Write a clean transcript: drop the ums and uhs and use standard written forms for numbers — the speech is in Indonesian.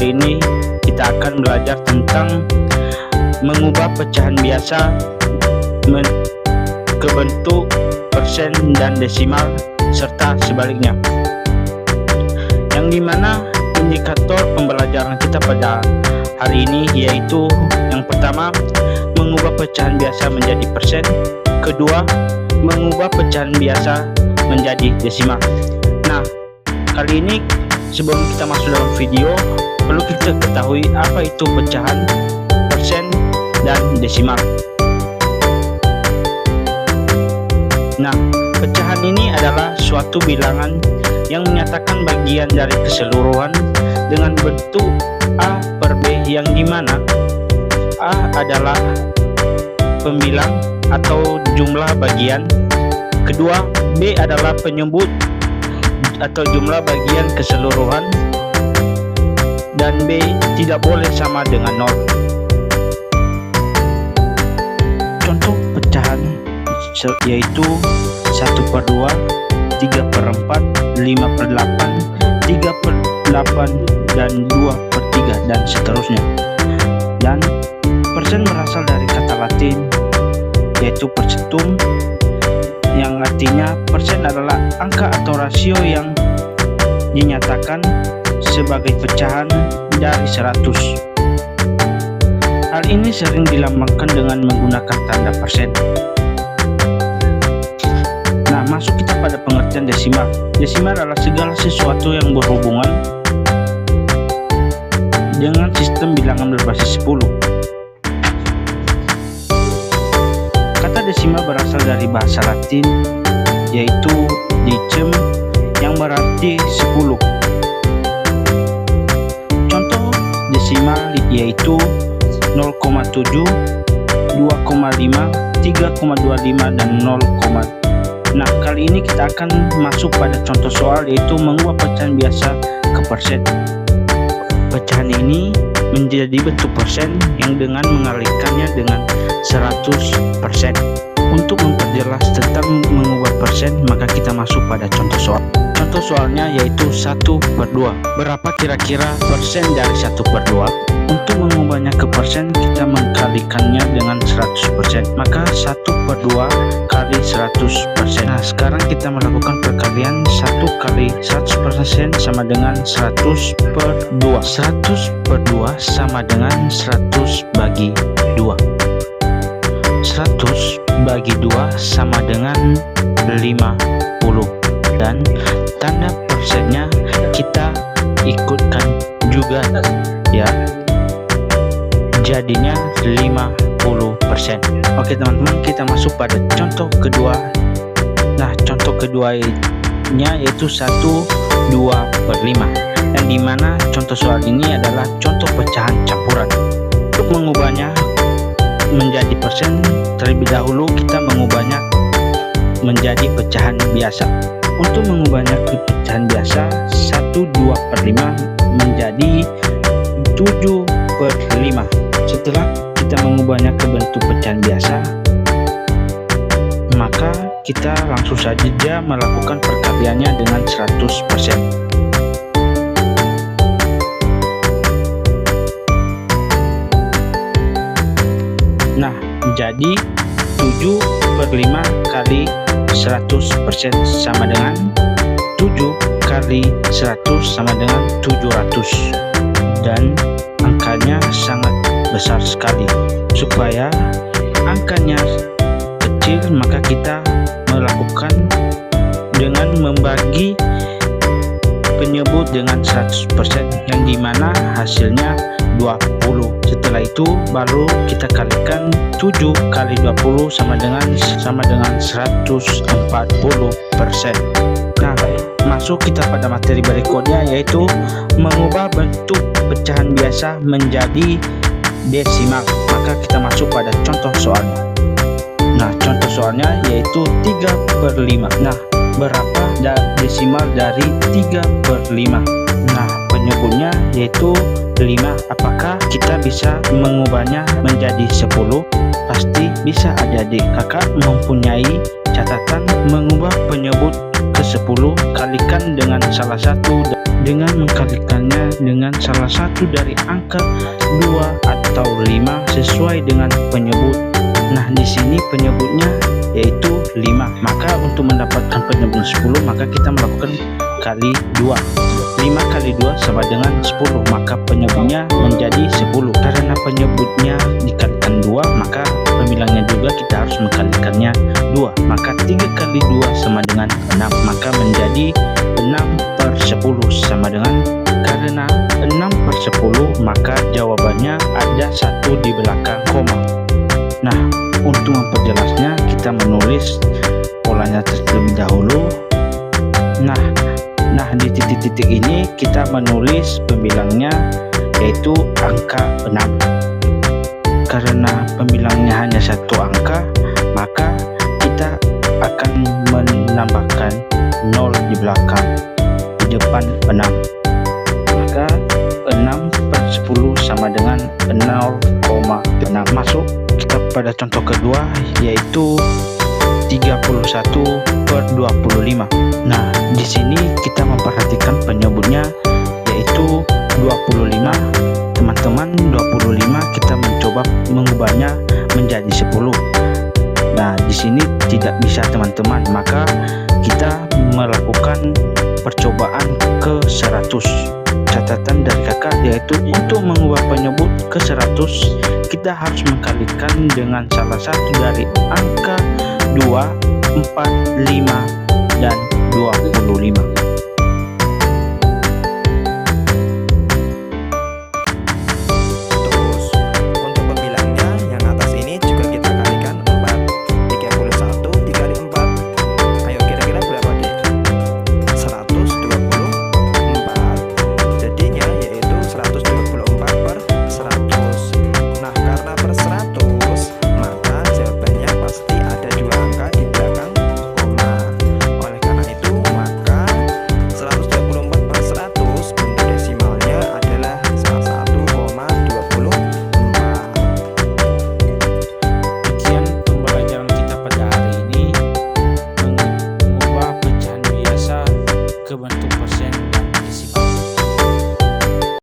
kali ini kita akan belajar tentang mengubah pecahan biasa ke bentuk persen dan desimal serta sebaliknya, yang dimana indikator pembelajaran kita pada hari ini yaitu yang pertama mengubah pecahan biasa menjadi persen, kedua mengubah pecahan biasa menjadi desimal. Nah, kali ini sebelum kita masuk dalam video, perlu kita ketahui apa itu pecahan, persen, dan desimal. Nah, pecahan ini adalah suatu bilangan yang menyatakan bagian dari keseluruhan dengan bentuk A per B, yang dimana A adalah pembilang atau jumlah bagian, kedua B adalah penyebut atau jumlah bagian keseluruhan, dan B tidak boleh sama dengan 0. Contoh pecahan yaitu 1/2, 3/4, 5/8, 3/8, dan 2/3, dan seterusnya. Dan persen berasal dari kata Latin yaitu percentum, yang artinya persen adalah angka atau rasio yang dinyatakan sebagai pecahan dari 100. Hal ini sering dilambangkan dengan menggunakan tanda persen. Nah, masuk kita pada pengertian desimal. Desimal adalah segala sesuatu yang berhubungan dengan sistem bilangan berbasis 10. Kata desimal berasal dari bahasa Latin yaitu decim, yang berarti 10. Contoh desimal yaitu 0,7, 2,5, 3,25, dan 0, nah, kali ini kita akan masuk pada contoh soal yaitu mengubah pecahan biasa ke persen. Pecahan ini menjadi bentuk persen yang dengan mengalihkannya dengan 100%. Untuk memperjelas tentang mengubah persen, maka kita masuk pada contoh soal. Contoh soalnya yaitu 1/2. Berapa kira-kira persen dari 1/2? Untuk mengubahnya ke persen, kita mengkalikannya dengan 100%. Maka 1/2 kali 100%. Nah, sekarang kita melakukan perkalian 1 kali 100% sama dengan 100/2. 100/2 sama dengan 100 bagi 2. 100 bagi 2 sama dengan 50. Dan tanda persennya kita ikutkan juga ya, jadinya 50%. Oke teman-teman, kita masuk pada contoh kedua. Nah, contoh keduanya yaitu 1/2/5, yang dimana contoh soal ini adalah contoh pecahan campuran. Untuk mengubahnya menjadi persen, terlebih dahulu kita mengubahnya menjadi pecahan biasa. Untuk mengubahnya ke pecahan biasa, 1/2/5 menjadi 7/5. Setelah kita mengubahnya ke bentuk pecahan biasa, maka kita langsung saja melakukan perkaliannya dengan 100%. Nah, jadi 7/5 kali 100% sama dengan 7 kali 100 sama dengan 700, dan angkanya sangat besar sekali. Supaya angkanya kecil, maka kita melakukan dengan membagi penyebut dengan 100%, yang dimana hasilnya 20. Setelah itu baru kita kalikan 7 kali 20 sama dengan 140%. Nah, masuk kita pada materi berikutnya yaitu mengubah bentuk pecahan biasa menjadi desimal. Maka kita masuk pada contoh soalnya. Nah, contoh soalnya yaitu 3/5. Nah, berapa desimal dari 3/5? Nah, penyebutnya yaitu 5. Apakah kita bisa mengubahnya menjadi 10? Pasti bisa adik-adik. Kakak mempunyai catatan mengubah penyebut ke 10, kalikan dengan salah satu dengan mengkalikannya dengan salah satu dari angka 2 atau 5 sesuai dengan penyebut. Nah, di sini penyebutnya yaitu 5. Maka untuk mendapatkan penyebut 10, maka kita melakukan kali 2. 5 kali 2 sama dengan 10, maka penyebutnya menjadi 10. Karena penyebutnya dikalikan 2, maka pemilangnya juga kita harus mengkalikannya 2. Maka 3 kali 2 sama dengan 6, maka menjadi 6/10 sama dengan, karena 6/10 maka jawabannya ada 1 di belakang koma. Nah, untuk memperjelasnya kita menulis polanya terlebih dahulu. Nah, di titik-titik ini kita menulis pembilangnya yaitu angka 6. Karena pembilangnya hanya 1 angka, maka kita akan menambahkan 0 di belakang, di depan 6. Maka 6/10 sama dengan 0,6. Masuk kita pada contoh kedua, yaitu 31/25. Nah, di sini kita memperhatikan penyebutnya yaitu 25. Teman-teman, 25 kita mencoba mengubahnya menjadi 10. Nah, di sini tidak bisa teman-teman, maka kita melakukan percobaan ke 100. Catatan dari kakak yaitu untuk mengubah penyebut ke 100, kita harus mengkalikan dengan salah satu dari angka 2, 4, 5, dan 25.